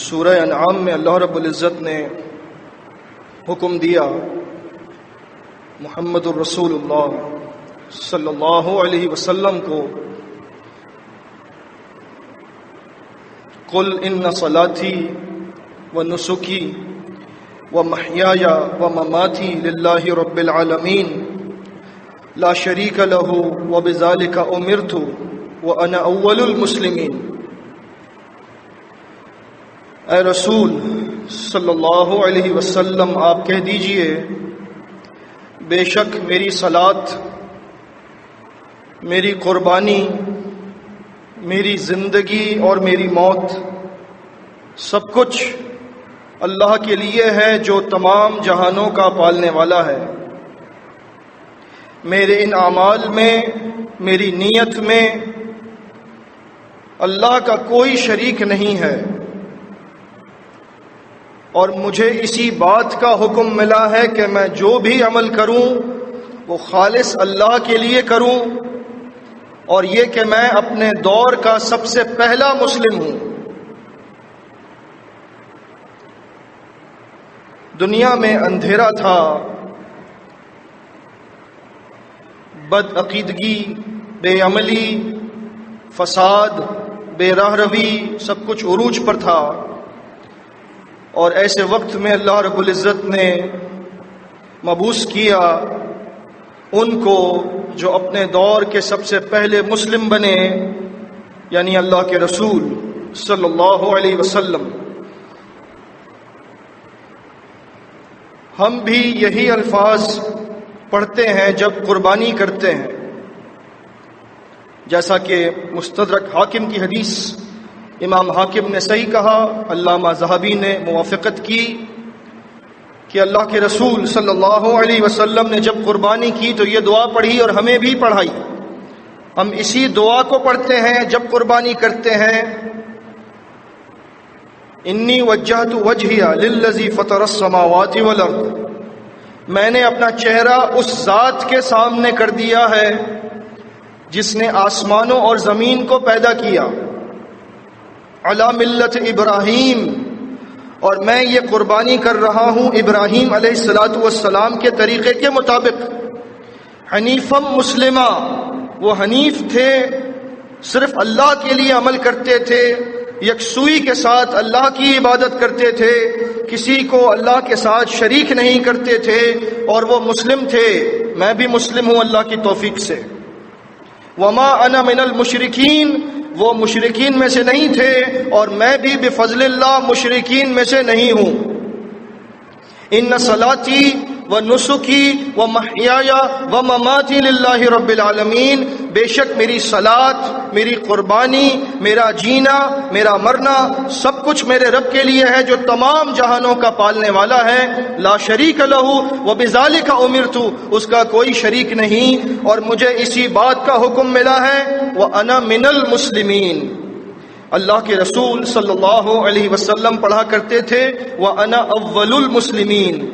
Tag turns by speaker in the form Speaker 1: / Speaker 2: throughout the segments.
Speaker 1: سورہ انعام میں اللہ رب العزت نے حکم دیا محمد الرسول اللہ صلی اللہ علیہ وسلم کو، قل ان صلاتی و نسکی و محیای و مماتی للہ رب العالمین لا شریک لہ و بذالک امرت و انا اول المسلمین۔ اے رسول صلی اللہ علیہ وسلم، آپ کہہ دیجئے بے شک میری صلات، میری قربانی، میری زندگی اور میری موت سب کچھ اللہ کے لیے ہے جو تمام جہانوں کا پالنے والا ہے۔ میرے ان اعمال میں، میری نیت میں اللہ کا کوئی شریک نہیں ہے، اور مجھے اسی بات کا حکم ملا ہے کہ میں جو بھی عمل کروں وہ خالص اللہ کے لیے کروں، اور یہ کہ میں اپنے دور کا سب سے پہلا مسلم ہوں۔ دنیا میں اندھیرا تھا، بد عقیدگی، بے عملی، فساد، بے راہ روی سب کچھ عروج پر تھا، اور ایسے وقت میں اللہ رب العزت نے مبعوث کیا ان کو جو اپنے دور کے سب سے پہلے مسلم بنے، یعنی اللہ کے رسول صلی اللہ علیہ وسلم۔ ہم بھی یہی الفاظ پڑھتے ہیں جب قربانی کرتے ہیں، جیسا کہ مستدرک حاکم کی حدیث، امام حاکم نے صحیح کہا، علامہ ذہبی نے موافقت کی کہ اللہ کے رسول صلی اللہ علیہ وسلم نے جب قربانی کی تو یہ دعا پڑھی اور ہمیں بھی پڑھائی۔ ہم اسی دعا کو پڑھتے ہیں جب قربانی کرتے ہیں، انی وجہت وجہی للذی فطر السماوات والارض، میں نے اپنا چہرہ اس ذات کے سامنے کر دیا ہے جس نے آسمانوں اور زمین کو پیدا کیا، علی ملت ابراہیم، اور میں یہ قربانی کر رہا ہوں ابراہیم علیہ السلام کے طریقے کے مطابق، حنیفم مسلمہ، وہ حنیف تھے، صرف اللہ کے لیے عمل کرتے تھے، یکسوئی کے ساتھ اللہ کی عبادت کرتے تھے، کسی کو اللہ کے ساتھ شریک نہیں کرتے تھے، اور وہ مسلم تھے۔ میں بھی مسلم ہوں اللہ کی توفیق سے۔ وما انا من المشرکین، وہ مشرکین میں سے نہیں تھے، اور میں بھی بفضل اللہ مشرکین میں سے نہیں ہوں۔ ان صلاتی و نسکی و محیای و مماتی للہ رب العالمین، بے شک میری صلات، میری قربانی، میرا جینا، میرا مرنا سب کچھ میرے رب کے لیے ہے جو تمام جہانوں کا پالنے والا ہے، لا شریک لہ و بذالک امرت، اس کا کوئی شریک نہیں، اور مجھے اسی بات کا حکم ملا ہے، وانا من المسلمین۔ اللہ کے رسول صلی اللہ علیہ وسلم پڑھا کرتے تھے وانا اول المسلمین،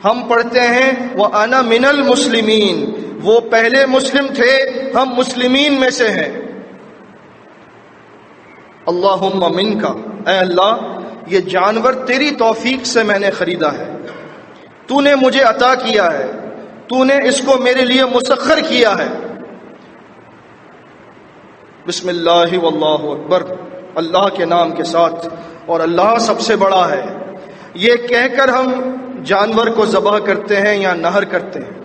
Speaker 1: ہم پڑھتے ہیں وانا من المسلمین، وہ پہلے مسلم تھے، ہم مسلمین میں سے ہیں۔ اللہم منک، اے اللہ یہ جانور تیری توفیق سے میں نے خریدا ہے، تو نے مجھے عطا کیا ہے، تو نے اس کو میرے لیے مسخر کیا ہے۔ بسم اللہ واللہ اکبر، اللہ کے نام کے ساتھ، اور اللہ سب سے بڑا ہے، یہ کہہ کر ہم جانور کو ذبح کرتے ہیں یا نہر کرتے ہیں۔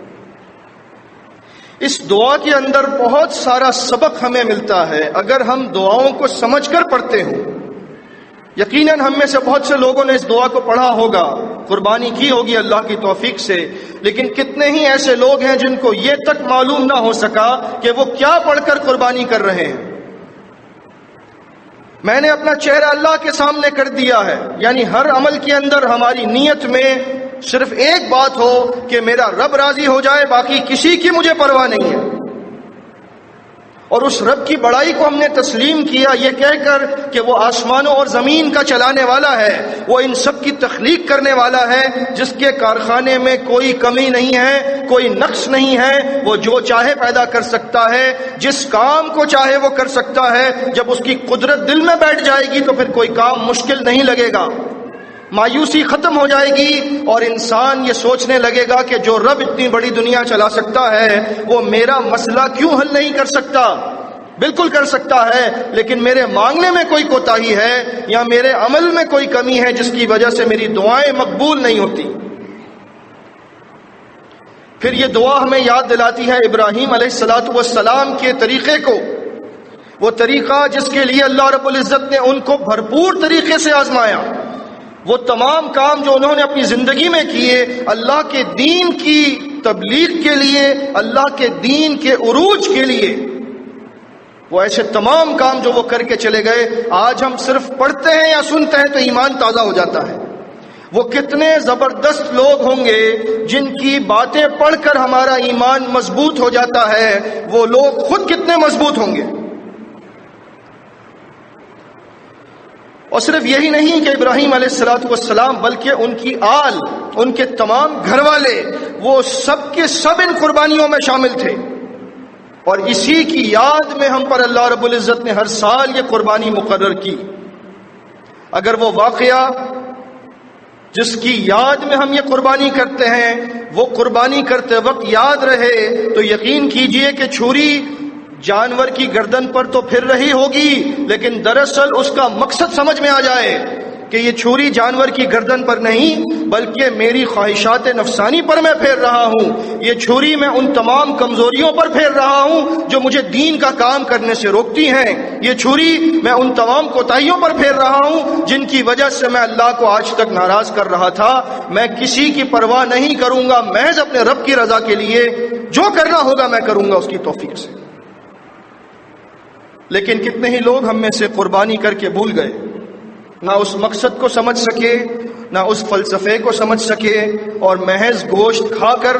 Speaker 1: اس دعا کے اندر بہت سارا سبق ہمیں ملتا ہے اگر ہم دعاؤں کو سمجھ کر پڑھتے ہوں۔ یقیناً ہم میں سے بہت سے لوگوں نے اس دعا کو پڑھا ہوگا، قربانی کی ہوگی اللہ کی توفیق سے، لیکن کتنے ہی ایسے لوگ ہیں جن کو یہ تک معلوم نہ ہو سکا کہ وہ کیا پڑھ کر قربانی کر رہے ہیں۔ میں نے اپنا چہرہ اللہ کے سامنے کر دیا ہے، یعنی ہر عمل کے اندر ہماری نیت میں صرف ایک بات ہو کہ میرا رب راضی ہو جائے، باقی کسی کی مجھے پرواہ نہیں ہے۔ اور اس رب کی بڑائی کو ہم نے تسلیم کیا یہ کہہ کر کہ وہ آسمانوں اور زمین کا چلانے والا ہے، وہ ان سب کی تخلیق کرنے والا ہے، جس کے کارخانے میں کوئی کمی نہیں ہے، کوئی نقص نہیں ہے، وہ جو چاہے پیدا کر سکتا ہے، جس کام کو چاہے وہ کر سکتا ہے۔ جب اس کی قدرت دل میں بیٹھ جائے گی تو پھر کوئی کام مشکل نہیں لگے گا، مایوسی ختم ہو جائے گی، اور انسان یہ سوچنے لگے گا کہ جو رب اتنی بڑی دنیا چلا سکتا ہے وہ میرا مسئلہ کیوں حل نہیں کر سکتا؟ بالکل کر سکتا ہے، لیکن میرے مانگنے میں کوئی کوتاہی ہے یا میرے عمل میں کوئی کمی ہے جس کی وجہ سے میری دعائیں مقبول نہیں ہوتی۔ پھر یہ دعا ہمیں یاد دلاتی ہے ابراہیم علیہ السلام کے طریقے کو، وہ طریقہ جس کے لیے اللہ رب العزت نے ان کو بھرپور طریقے سے آزمایا۔ وہ تمام کام جو انہوں نے اپنی زندگی میں کیے اللہ کے دین کی تبلیغ کے لیے، اللہ کے دین کے عروج کے لیے، وہ ایسے تمام کام جو وہ کر کے چلے گئے، آج ہم صرف پڑھتے ہیں یا سنتے ہیں تو ایمان تازہ ہو جاتا ہے۔ وہ کتنے زبردست لوگ ہوں گے جن کی باتیں پڑھ کر ہمارا ایمان مضبوط ہو جاتا ہے، وہ لوگ خود کتنے مضبوط ہوں گے۔ اور صرف یہی نہیں کہ ابراہیم علیہ السلام بلکہ ان کی آل، ان کے تمام گھر والے، وہ سب کے سب ان قربانیوں میں شامل تھے، اور اسی کی یاد میں ہم پر اللہ رب العزت نے ہر سال یہ قربانی مقرر کی۔ اگر وہ واقعہ جس کی یاد میں ہم یہ قربانی کرتے ہیں وہ قربانی کرتے وقت یاد رہے تو یقین کیجئے کہ چھری جانور کی گردن پر تو پھر رہی ہوگی، لیکن دراصل اس کا مقصد سمجھ میں آ جائے کہ یہ چھری جانور کی گردن پر نہیں بلکہ میری خواہشات نفسانی پر میں پھیر رہا ہوں، یہ چھری میں ان تمام کمزوریوں پر پھیر رہا ہوں جو مجھے دین کا کام کرنے سے روکتی ہیں، یہ چھری میں ان تمام کوتاہیوں پر پھیر رہا ہوں جن کی وجہ سے میں اللہ کو آج تک ناراض کر رہا تھا۔ میں کسی کی پرواہ نہیں کروں گا، محض اپنے رب کی رضا کے لیے جو کرنا ہوگا میں کروں گا اس کی توفیق سے۔ لیکن کتنے ہی لوگ ہم میں سے قربانی کر کے بھول گئے، نہ اس مقصد کو سمجھ سکے، نہ اس فلسفے کو سمجھ سکے، اور محض گوشت کھا کر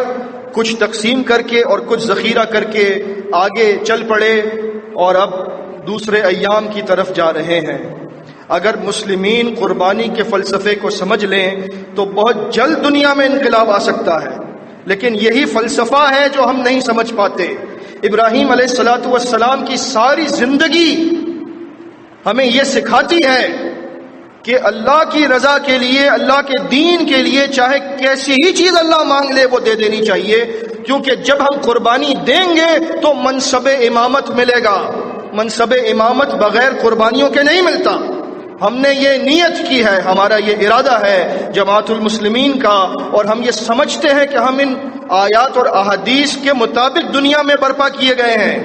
Speaker 1: کچھ تقسیم کر کے اور کچھ ذخیرہ کر کے آگے چل پڑے اور اب دوسرے ایام کی طرف جا رہے ہیں۔ اگر مسلمین قربانی کے فلسفے کو سمجھ لیں تو بہت جلد دنیا میں انقلاب آ سکتا ہے، لیکن یہی فلسفہ ہے جو ہم نہیں سمجھ پاتے۔ ابراہیم علیہ السلام کی ساری زندگی ہمیں یہ سکھاتی ہے کہ اللہ کی رضا کے لیے، اللہ کے دین کے لیے چاہے کیسی ہی چیز اللہ مانگ لے وہ دے دینی چاہیے، کیونکہ جب ہم قربانی دیں گے تو منصب امامت ملے گا۔ منصب امامت بغیر قربانیوں کے نہیں ملتا۔ ہم نے یہ نیت کی ہے، ہمارا یہ ارادہ ہے جماعت المسلمین کا، اور ہم یہ سمجھتے ہیں کہ ہم ان آیات اور احادیث کے مطابق دنیا میں برپا کیے گئے ہیں۔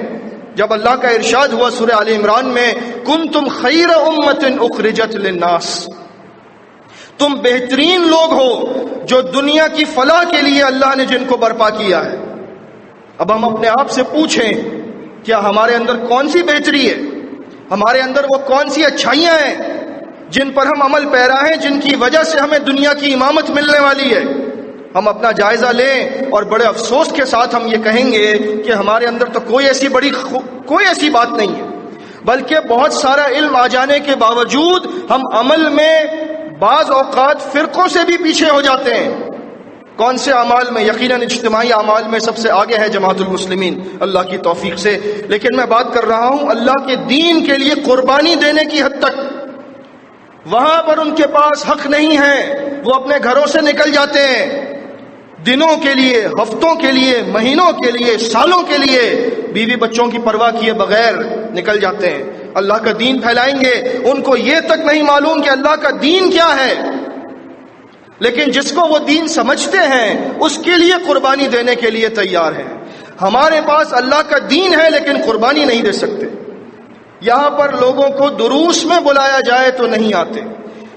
Speaker 1: جب اللہ کا ارشاد ہوا سورہ آل عمران میں کنتم خیر امت اخرجت للناس، تم بہترین لوگ ہو جو دنیا کی فلاح کے لیے اللہ نے جن کو برپا کیا ہے۔ اب ہم اپنے آپ سے پوچھیں کیا ہمارے اندر کون سی بہتری ہے، ہمارے اندر وہ کون سی اچھائیاں ہیں جن پر ہم عمل پیرا ہیں، جن کی وجہ سے ہمیں دنیا کی امامت ملنے والی ہے؟ ہم اپنا جائزہ لیں اور بڑے افسوس کے ساتھ ہم یہ کہیں گے کہ ہمارے اندر تو کوئی ایسی بات نہیں ہے، بلکہ بہت سارا علم آ جانے کے باوجود ہم عمل میں بعض اوقات فرقوں سے بھی پیچھے ہو جاتے ہیں۔ کون سے اعمال میں؟ یقیناً اجتماعی اعمال میں سب سے آگے ہے جماعت المسلمین اللہ کی توفیق سے، لیکن میں بات کر رہا ہوں اللہ کے دین کے لیے قربانی دینے کی حد تک۔ وہاں پر ان کے پاس حق نہیں ہے، وہ اپنے گھروں سے نکل جاتے ہیں، دنوں کے لیے، ہفتوں کے لیے، مہینوں کے لیے، سالوں کے لیے بیوی بچوں کی پرواہ کیے بغیر نکل جاتے ہیں، اللہ کا دین پھیلائیں گے۔ ان کو یہ تک نہیں معلوم کہ اللہ کا دین کیا ہے، لیکن جس کو وہ دین سمجھتے ہیں اس کے لیے قربانی دینے کے لیے تیار ہیں۔ ہمارے پاس اللہ کا دین ہے لیکن قربانی نہیں دے سکتے۔ یہاں پر لوگوں کو دروس میں بلایا جائے تو نہیں آتے،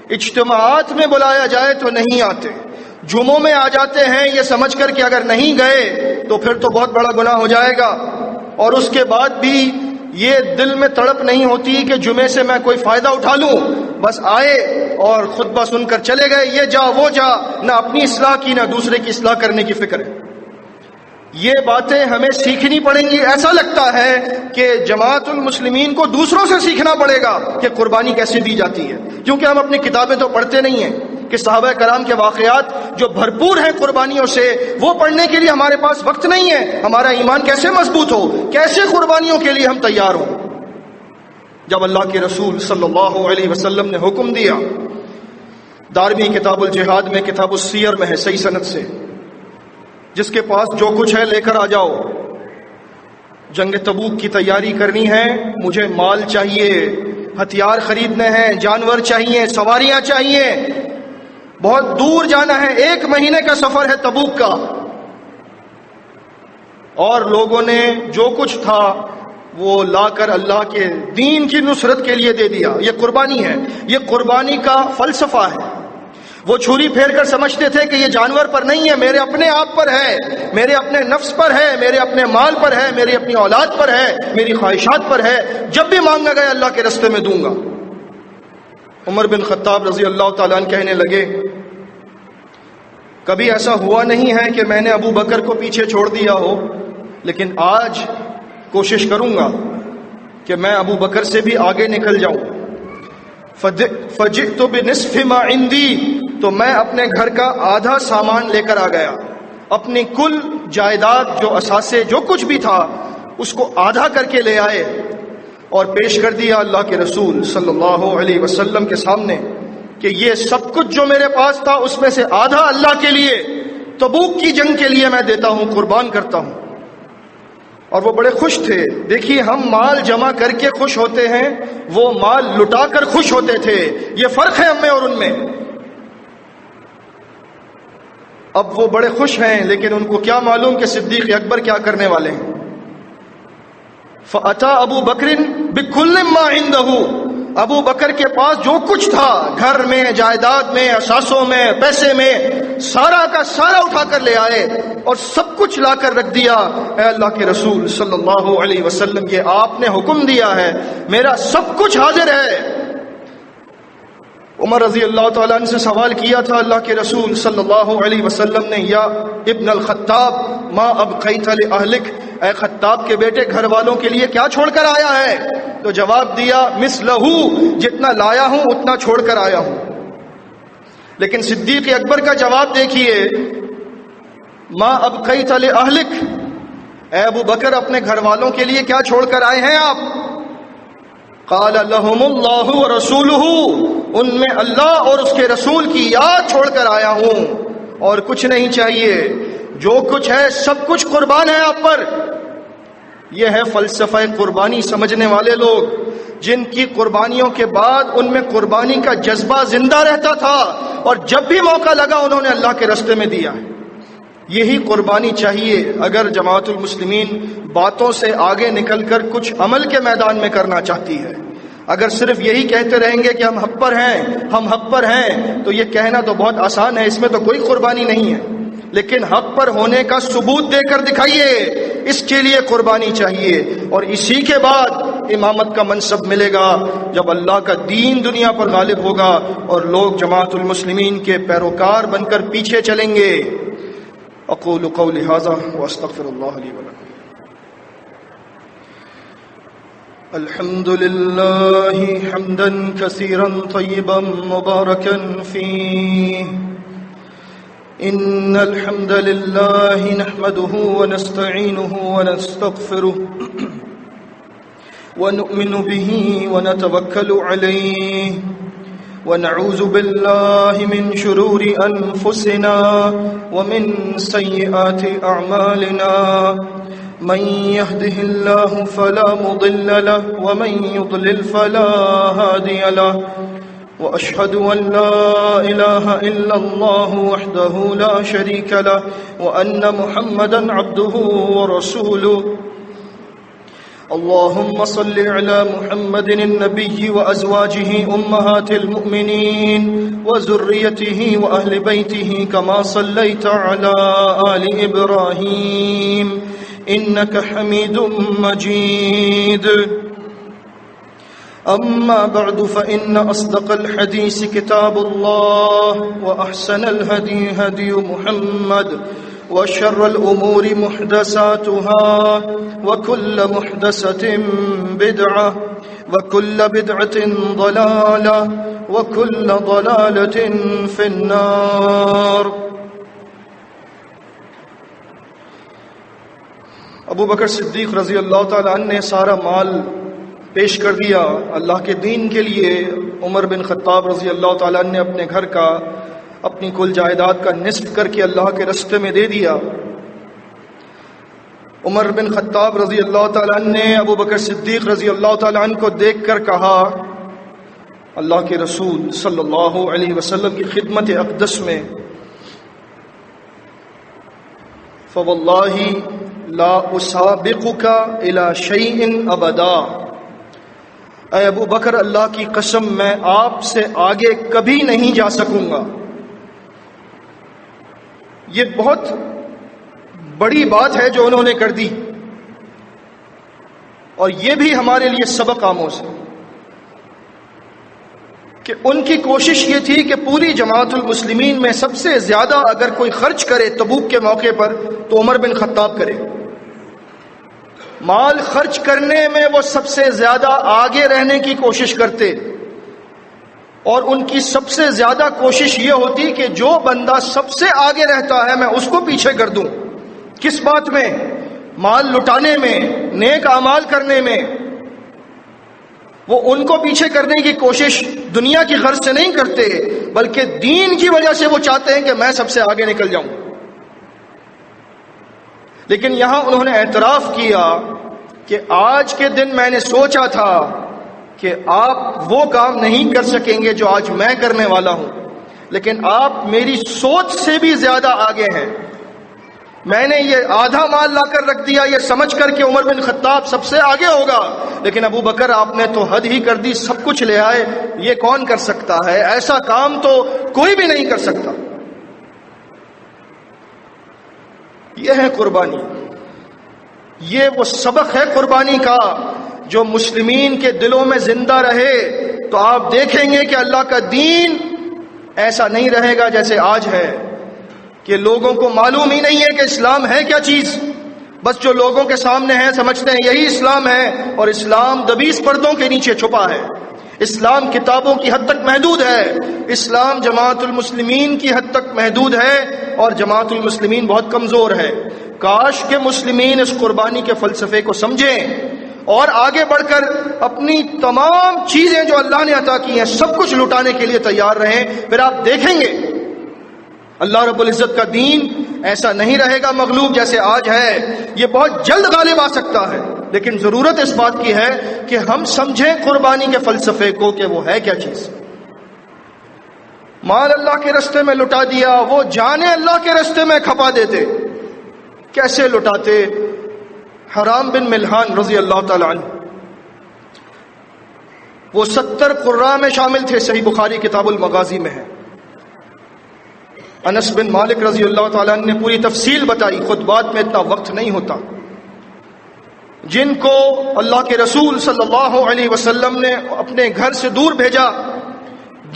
Speaker 1: اجتماعات میں بلایا جائے تو نہیں آتے، جمعوں میں آ جاتے ہیں یہ سمجھ کر کہ اگر نہیں گئے تو پھر تو بہت بڑا گناہ ہو جائے گا، اور اس کے بعد بھی یہ دل میں تڑپ نہیں ہوتی کہ جمعے سے میں کوئی فائدہ اٹھا لوں، بس آئے اور خطبہ سن کر چلے گئے، یہ جا وہ جا، نہ اپنی اصلاح کی نہ دوسرے کی اصلاح کرنے کی فکر ہے۔ یہ باتیں ہمیں سیکھنی پڑیں گی. ایسا لگتا ہے کہ جماعت المسلمین کو دوسروں سے سیکھنا پڑے گا کہ قربانی کیسے دی جاتی ہے، کیونکہ ہم اپنی کتابیں تو پڑھتے نہیں ہیں کہ صحابہ کرام کے واقعات جو بھرپور ہیں قربانیوں سے، وہ پڑھنے کے لیے ہمارے پاس وقت نہیں ہے. ہمارا ایمان کیسے مضبوط ہو، کیسے قربانیوں کے لیے ہم تیار ہوں. جب اللہ کے رسول صلی اللہ علیہ وسلم نے حکم دیا، دارمی کتاب الجہاد میں، کتاب السیر میں ہے صحیح سند سے، جس کے پاس جو کچھ ہے لے کر آ جاؤ، جنگ تبوک کی تیاری کرنی ہے، مجھے مال چاہیے، ہتھیار خریدنے ہیں، جانور چاہیے، سواریاں چاہیے، بہت دور جانا ہے، 1 مہینے کا سفر ہے تبوک کا. اور لوگوں نے جو کچھ تھا وہ لا کر اللہ کے دین کی نصرت کے لیے دے دیا. یہ قربانی ہے، یہ قربانی کا فلسفہ ہے. وہ چھری پھیر کر سمجھتے تھے کہ یہ جانور پر نہیں ہے، میرے اپنے آپ پر ہے، میرے اپنے نفس پر ہے، میرے اپنے مال پر ہے، میری اپنی اولاد پر ہے، میری خواہشات پر ہے، جب بھی مانگا گیا اللہ کے راستے میں دوں گا. عمر بن خطاب رضی اللہ تعالیٰ عنہ کہنے لگے، کبھی ایسا ہوا نہیں ہے کہ میں نے ابو بکر کو پیچھے چھوڑ دیا ہو، لیکن آج کوشش کروں گا کہ میں ابو بکر سے بھی آگے نکل جاؤں. فجئت بنصف ما عندي، تو میں اپنے گھر کا آدھا سامان لے کر آ گیا، اپنی کل جائیداد، جو اثاثے، جو کچھ بھی تھا، اس کو آدھا کر کے لے آئے اور پیش کر دیا اللہ کے رسول صلی اللہ علیہ وسلم کے سامنے کہ یہ سب کچھ جو میرے پاس تھا اس میں سے آدھا اللہ کے لیے، تبوک کی جنگ کے لیے میں دیتا ہوں، قربان کرتا ہوں. اور وہ بڑے خوش تھے. دیکھیے، ہم مال جمع کر کے خوش ہوتے ہیں، وہ مال لٹا کر خوش ہوتے تھے. یہ فرق ہے ہم میں اور ان میں. اب وہ بڑے خوش ہیں، لیکن ان کو کیا معلوم کہ صدیق اکبر کیا کرنے والے ہیں. فَأَتَى أَبُو بَكْرٍ بِكُلِّ مَا عِندَهُ، ابو بکر کے پاس جو کچھ تھا، گھر میں، جائیداد میں، اثاثوں میں، پیسے میں، سارا کا سارا اٹھا کر لے آئے اور سب کچھ لا کر رکھ دیا. اے اللہ کے رسول صلی اللہ علیہ وسلم، یہ آپ نے حکم دیا ہے، میرا سب کچھ حاضر ہے. عمر رضی اللہ تعالیٰ عنہ سے سوال کیا تھا اللہ کے رسول صلی اللہ علیہ وسلم نے، یا ابن الخطاب ما ابقیت لأہلک، اے خطاب کے بیٹے، گھر والوں کے لیے کیا چھوڑ کر آیا ہے؟ تو جواب دیا، مثلہ، جتنا لایا ہوں اتنا چھوڑ کر آیا ہوں. لیکن صدیق اکبر کا جواب دیکھیے، ما ابقیت لأہلک، اے ابو بکر، اپنے گھر والوں کے لیے کیا چھوڑ کر آئے ہیں آپ؟ قال لهم اللہ ورسولہ، ان میں اللہ اور اس کے رسول کی یاد چھوڑ کر آیا ہوں، اور کچھ نہیں چاہیے، جو کچھ ہے سب کچھ قربان ہے آپ پر. یہ ہے فلسفہ قربانی سمجھنے والے لوگ، جن کی قربانیوں کے بعد ان میں قربانی کا جذبہ زندہ رہتا تھا، اور جب بھی موقع لگا انہوں نے اللہ کے راستے میں دیا. یہی قربانی چاہیے اگر جماعت المسلمین باتوں سے آگے نکل کر کچھ عمل کے میدان میں کرنا چاہتی ہے. اگر صرف یہی کہتے رہیں گے کہ ہم حق پر ہیں، ہم حق پر ہیں، تو یہ کہنا تو بہت آسان ہے، اس میں تو کوئی قربانی نہیں ہے. لیکن حق پر ہونے کا ثبوت دے کر دکھائیے، اس کے لیے قربانی چاہیے. اور اسی کے بعد امامت کا منصب ملے گا، جب اللہ کا دین دنیا پر غالب ہوگا اور لوگ جماعت المسلمین کے پیروکار بن کر پیچھے چلیں گے. اقول قولی ھذا واستغفر اللہ لی ولکم. الحمد للہ حمدا کثیرا طیبا مبارکا فیہ. ان الحمد للہ نحمده ونستعینه ونستغفره ونؤمن به ونتوکل علیہ ونعوذ باللہ من شرور انفسنا ومن سیئات اعمالنا. من يهده الله فلا مضل له ومن يضلل فلا هادي له. وأشهد أن لا إله إلا الله وحده لا شريك له وأن محمدا عبده ورسوله. اللهم صل على محمد النبي وأزواجه أمهات المؤمنين وذريته وأهل بيته كما صليت على آل إبراهيم إنك حميد مجيد. أما بعد فإن أصدق الحديث كتاب الله وأحسن الهدي هدي محمد وشر الأمور محدثاتها وكل محدثة بدعة وكل بدعة ضلالة وكل ضلالة في النار. ابو بکر صدیق رضی اللہ تعالیٰ عنہ نے سارا مال پیش کر دیا اللہ کے دین کے لیے. عمر بن خطاب رضی اللہ تعالیٰ عنہ نے اپنے گھر کا، اپنی کل جائیداد کا نصف کر کے اللہ کے راستے میں دے دیا. عمر بن خطاب رضی اللہ تعالیٰ عنہ نے ابو بکر صدیق رضی اللہ تعالیٰ عنہ کو دیکھ کر کہا، اللہ کے رسول صلی اللہ علیہ وسلم کی خدمت اقدس میں، فواللہ لا اسابقک الی شیء ابدا، اے ابو بکر اللہ کی قسم میں آپ سے آگے کبھی نہیں جا سکوں گا. یہ بہت بڑی بات ہے جو انہوں نے کر دی، اور یہ بھی ہمارے لیے سبق آموز ہے کہ ان کی کوشش یہ تھی کہ پوری جماعت المسلمین میں سب سے زیادہ اگر کوئی خرچ کرے تبوک کے موقع پر تو عمر بن خطاب کرے. مال خرچ کرنے میں وہ سب سے زیادہ آگے رہنے کی کوشش کرتے، اور ان کی سب سے زیادہ کوشش یہ ہوتی کہ جو بندہ سب سے آگے رہتا ہے میں اس کو پیچھے کر دوں. کس بات میں؟ مال لٹانے میں، نیک اعمال کرنے میں. وہ ان کو پیچھے کرنے کی کوشش دنیا کی غرض سے نہیں کرتے، بلکہ دین کی وجہ سے وہ چاہتے ہیں کہ میں سب سے آگے نکل جاؤں. لیکن یہاں انہوں نے اعتراف کیا کہ آج کے دن میں نے سوچا تھا کہ آپ وہ کام نہیں کر سکیں گے جو آج میں کرنے والا ہوں، لیکن آپ میری سوچ سے بھی زیادہ آگے ہیں. میں نے یہ آدھا مال لا کر رکھ دیا یہ سمجھ کر کہ عمر بن خطاب سب سے آگے ہوگا، لیکن ابو بکر آپ نے تو حد ہی کر دی، سب کچھ لے آئے. یہ کون کر سکتا ہے؟ ایسا کام تو کوئی بھی نہیں کر سکتا. یہ ہے قربانی، یہ وہ سبق ہے قربانی کا جو مسلمین کے دلوں میں زندہ رہے تو آپ دیکھیں گے کہ اللہ کا دین ایسا نہیں رہے گا جیسے آج ہے، کہ لوگوں کو معلوم ہی نہیں ہے کہ اسلام ہے کیا چیز. بس جو لوگوں کے سامنے ہے سمجھتے ہیں یہی اسلام ہے، اور اسلام 22 پردوں کے نیچے چھپا ہے. اسلام کتابوں کی حد تک محدود ہے، اسلام جماعت المسلمین کی حد تک محدود ہے، اور جماعت المسلمین بہت کمزور ہے. کاش کہ مسلمین اس قربانی کے فلسفے کو سمجھیں اور آگے بڑھ کر اپنی تمام چیزیں جو اللہ نے عطا کی ہیں سب کچھ لٹانے کے لیے تیار رہیں. پھر آپ دیکھیں گے اللہ رب العزت کا دین ایسا نہیں رہے گا مغلوب جیسے آج ہے. یہ بہت جلد غالب آ سکتا ہے، لیکن ضرورت اس بات کی ہے کہ ہم سمجھیں قربانی کے فلسفے کو کہ وہ ہے کیا چیز. مال اللہ کے راستے میں لٹا دیا، وہ جانے اللہ کے راستے میں کھپا دیتے. کیسے لٹاتے؟ حرام بن ملحان رضی اللہ تعالی عنہ، وہ 70 قراء میں شامل تھے، صحیح بخاری کتاب المغازی میں ہے. انس بن مالک رضی اللہ تعالیٰ عنہ نے پوری تفصیل بتائی، خطبات میں اتنا وقت نہیں ہوتا. جن کو اللہ کے رسول صلی اللہ علیہ وسلم نے اپنے گھر سے دور بھیجا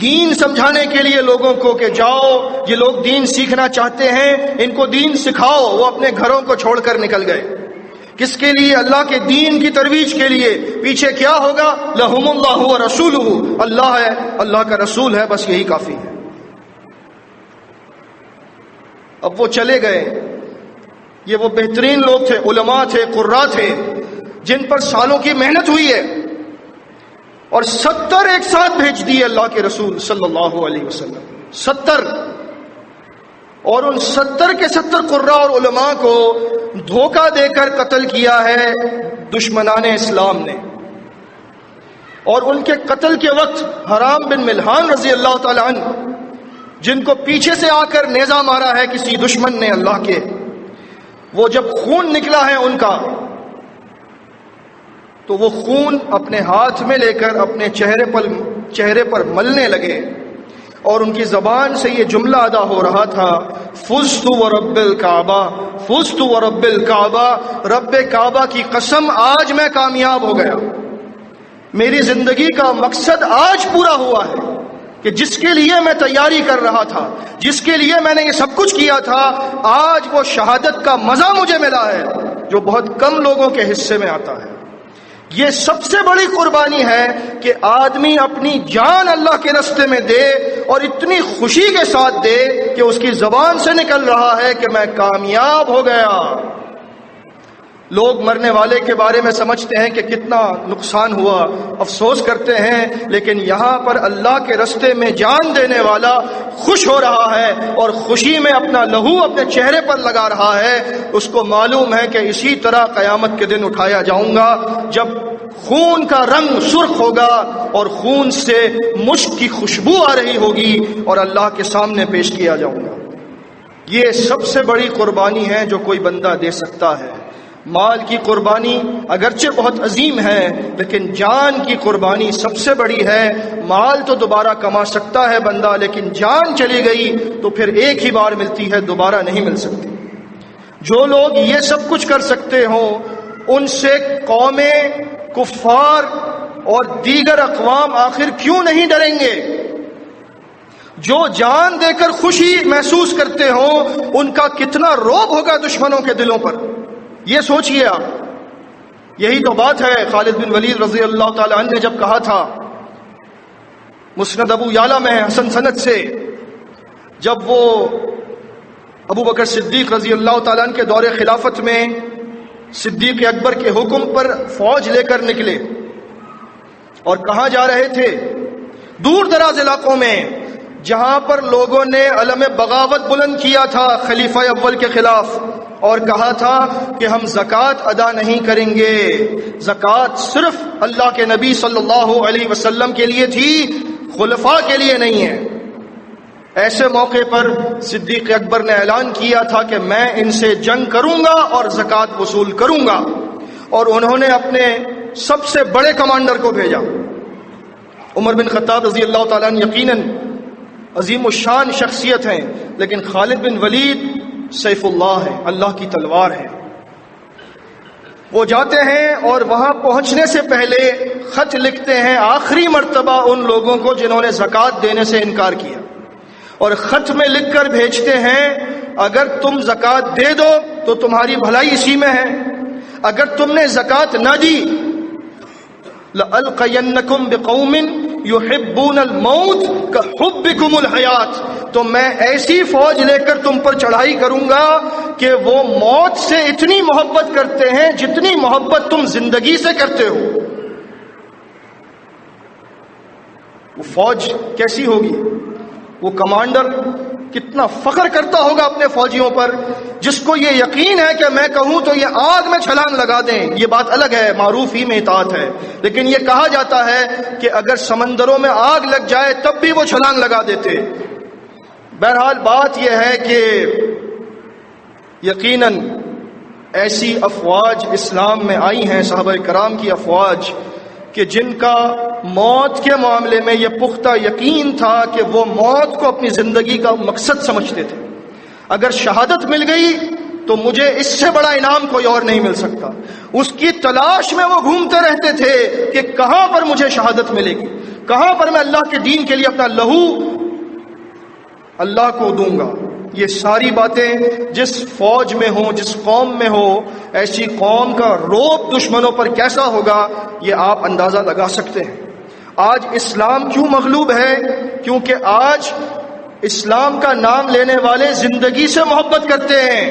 Speaker 1: دین سمجھانے کے لیے لوگوں کو کہ جاؤ یہ لوگ دین سیکھنا چاہتے ہیں ان کو دین سکھاؤ، وہ اپنے گھروں کو چھوڑ کر نکل گئے. کس کے لیے؟ اللہ کے دین کی ترویج کے لیے. پیچھے کیا ہوگا؟ لہم اللہ و رسولہ، اللہ ہے، اللہ کا رسول ہے، بس یہی کافی ہے. اب وہ چلے گئے. یہ وہ بہترین لوگ تھے، علماء تھے، قراء تھے، جن پر سالوں کی محنت ہوئی ہے، اور 70 ایک ساتھ بھیج دیے اللہ کے رسول صلی اللہ علیہ وسلم. 70، اور ان 70 کے 70 قراء اور علماء کو دھوکہ دے کر قتل کیا ہے دشمنان اسلام نے. اور ان کے قتل کے وقت حرام بن ملحان رضی اللہ تعالی عنہ، جن کو پیچھے سے آ کر نیزہ مارا ہے کسی دشمن نے اللہ کے، وہ جب خون نکلا ہے ان کا تو وہ خون اپنے ہاتھ میں لے کر اپنے چہرے پر ملنے لگے، اور ان کی زبان سے یہ جملہ ادا ہو رہا تھا، فزت ورب الکعبہ، فزت ورب الکعبہ، رب کعبہ کی قسم آج میں کامیاب ہو گیا، میری زندگی کا مقصد آج پورا ہوا ہے. کہ جس کے لیے میں تیاری کر رہا تھا، جس کے لیے میں نے یہ سب کچھ کیا تھا، آج وہ شہادت کا مزہ مجھے ملا ہے جو بہت کم لوگوں کے حصے میں آتا ہے۔ یہ سب سے بڑی قربانی ہے کہ آدمی اپنی جان اللہ کے راستے میں دے اور اتنی خوشی کے ساتھ دے کہ اس کی زبان سے نکل رہا ہے کہ میں کامیاب ہو گیا۔ لوگ مرنے والے کے بارے میں سمجھتے ہیں کہ کتنا نقصان ہوا، افسوس کرتے ہیں، لیکن یہاں پر اللہ کے راستے میں جان دینے والا خوش ہو رہا ہے اور خوشی میں اپنا لہو اپنے چہرے پر لگا رہا ہے۔ اس کو معلوم ہے کہ اسی طرح قیامت کے دن اٹھایا جاؤں گا جب خون کا رنگ سرخ ہوگا اور خون سے مشک کی خوشبو آ رہی ہوگی اور اللہ کے سامنے پیش کیا جاؤں گا۔ یہ سب سے بڑی قربانی ہے جو کوئی بندہ دے سکتا ہے۔ مال کی قربانی اگرچہ بہت عظیم ہے، لیکن جان کی قربانی سب سے بڑی ہے۔ مال تو دوبارہ کما سکتا ہے بندہ، لیکن جان چلی گئی تو پھر ایک ہی بار ملتی ہے، دوبارہ نہیں مل سکتی۔ جو لوگ یہ سب کچھ کر سکتے ہوں ان سے قومیں، کفار اور دیگر اقوام آخر کیوں نہیں ڈریں گے؟ جو جان دے کر خوشی محسوس کرتے ہوں ان کا کتنا رعب ہوگا دشمنوں کے دلوں پر، یہ سوچئے آپ۔ یہی تو بات ہے خالد بن ولید رضی اللہ تعالی عنہ نے جب کہا تھا، مسند ابو یعلا میں حسن سند سے، جب وہ ابو بکر صدیق رضی اللہ تعالیٰ عنہ کے دور خلافت میں صدیق اکبر کے حکم پر فوج لے کر نکلے اور کہاں جا رہے تھے؟ دور دراز علاقوں میں جہاں پر لوگوں نے علم بغاوت بلند کیا تھا خلیفہ اول کے خلاف اور کہا تھا کہ ہم زکوٰۃ ادا نہیں کریں گے، زکوٰۃ صرف اللہ کے نبی صلی اللہ علیہ وسلم کے لیے تھی، خلفاء کے لیے نہیں ہے۔ ایسے موقع پر صدیق اکبر نے اعلان کیا تھا کہ میں ان سے جنگ کروں گا اور زکوٰۃ وصول کروں گا، اور انہوں نے اپنے سب سے بڑے کمانڈر کو بھیجا۔ عمر بن خطاب رضی اللہ تعالیٰ عنہ یقیناً عظیم الشان شخصیت ہیں، لیکن خالد بن ولید سیف اللہ ہے، اللہ کی تلوار ہے۔ وہ جاتے ہیں اور وہاں پہنچنے سے پہلے خط لکھتے ہیں آخری مرتبہ ان لوگوں کو جنہوں نے زکوٰۃ دینے سے انکار کیا، اور خط میں لکھ کر بھیجتے ہیں اگر تم زکوٰۃ دے دو تو تمہاری بھلائی اسی میں ہے، اگر تم نے زکوٰۃ نہ دی لَأَلْقَيَنَّكُمْ بِقَوْمٍ يُحِبُّونَ الْمَوْتَ كَحُبِّكُمُ الْحَيَاةَ، تو میں ایسی فوج لے کر تم پر چڑھائی کروں گا کہ وہ موت سے اتنی محبت کرتے ہیں جتنی محبت تم زندگی سے کرتے ہو۔ وہ فوج کیسی ہوگی؟ وہ کمانڈر کتنا فخر کرتا ہوگا اپنے فوجیوں پر، جس کو یہ یقین ہے کہ میں کہوں تو یہ آگ میں چھلانگ لگا دیں۔ یہ بات الگ ہے، معروف ہی میں اطاعت ہے، لیکن یہ کہا جاتا ہے کہ اگر سمندروں میں آگ لگ جائے تب بھی وہ چھلانگ لگا دیتے۔ بہرحال بات یہ ہے کہ یقیناً ایسی افواج اسلام میں آئی ہیں، صحابہ کرام کی افواج، کہ جن کا موت کے معاملے میں یہ پختہ یقین تھا کہ وہ موت کو اپنی زندگی کا مقصد سمجھتے تھے۔ اگر شہادت مل گئی تو مجھے اس سے بڑا انعام کوئی اور نہیں مل سکتا۔ اس کی تلاش میں وہ گھومتے رہتے تھے کہ کہاں پر مجھے شہادت ملے گی، کہاں پر میں اللہ کے دین کے لیے اپنا لہو اللہ کو دوں گا۔ یہ ساری باتیں جس فوج میں ہوں، جس قوم میں ہو، ایسی قوم کا رعب دشمنوں پر کیسا ہوگا یہ آپ اندازہ لگا سکتے ہیں۔ آج اسلام کیوں مغلوب ہے؟ کیونکہ آج اسلام کا نام لینے والے زندگی سے محبت کرتے ہیں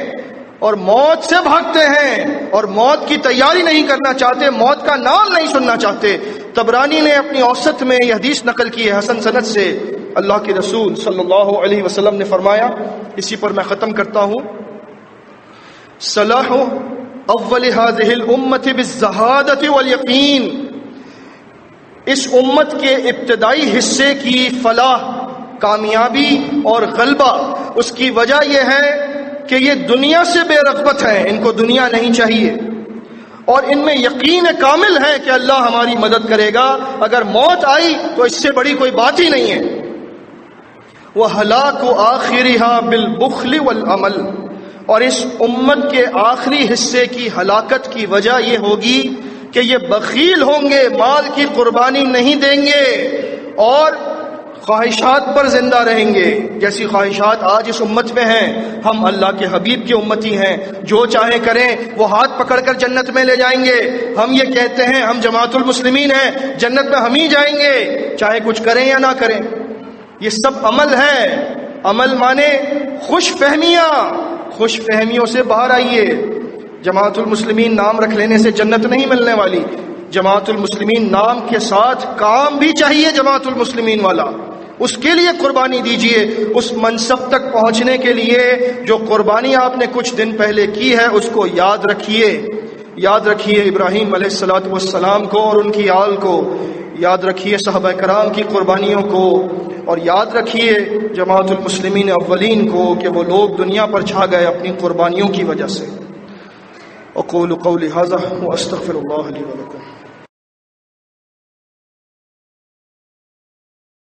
Speaker 1: اور موت سے بھاگتے ہیں اور موت کی تیاری نہیں کرنا چاہتے، موت کا نام نہیں سننا چاہتے۔ طبرانی نے اپنی اوسط میں یہ حدیث نقل کی ہے حسن سند سے، اللہ کے رسول صلی اللہ علیہ وسلم نے فرمایا، اسی پر میں ختم کرتا ہوں، صلاح اول هذه الامه بالزهادة والیقین، اس امت کے ابتدائی حصے کی فلاح، کامیابی اور غلبہ، اس کی وجہ یہ ہے کہ یہ دنیا سے بے رغبت ہیں، ان کو دنیا نہیں چاہیے، اور ان میں یقین کامل ہے کہ اللہ ہماری مدد کرے گا، اگر موت آئی تو اس سے بڑی کوئی بات ہی نہیں ہے۔ وَهَلَاكُ آخِرِهَا بِالْبُخْلِ وَالْعَمَلِ، اور اس امت کے آخری حصے کی ہلاکت کی وجہ یہ ہوگی کہ یہ بخیل ہوں گے، مال کی قربانی نہیں دیں گے اور خواہشات پر زندہ رہیں گے جیسی خواہشات آج اس امت میں ہیں. ہم اللہ کے حبیب کے امتی ہیں، جو چاہے کریں وہ ہاتھ پکڑ کر جنت میں لے جائیں گے. ہم یہ کہتے ہیں ہم جماعت المسلمین ہیں، جنت میں ہم ہی جائیں گے چاہے کچھ کریں یا نہ کریں. یہ سب عمل ہے. عمل مانے خوش فہمیاں. خوش فہمیوں سے باہر آئیے. جماعت المسلمین نام رکھ لینے سے جنت نہیں ملنے والی. جماعت المسلمین نام کے ساتھ کام بھی چاہیے جماعت المسلمین والا. اس کے لیے قربانی دیجئے. اس منصب تک پہنچنے کے لیے جو قربانی آپ نے کچھ دن پہلے کی ہے اس کو یاد رکھیے. یاد رکھیے ابراہیم علیہ الصلوۃ والسلام کو اور ان کی آل کو. یاد رکھیے صحابہ کرام کی قربانیوں کو. اور یاد رکھیے جماعت المسلمین اولین کو کہ وہ لوگ دنیا پر چھا گئے اپنی قربانیوں کی وجہ سے. اقول قولی ھذا واستغفر اللہ لی ولکم.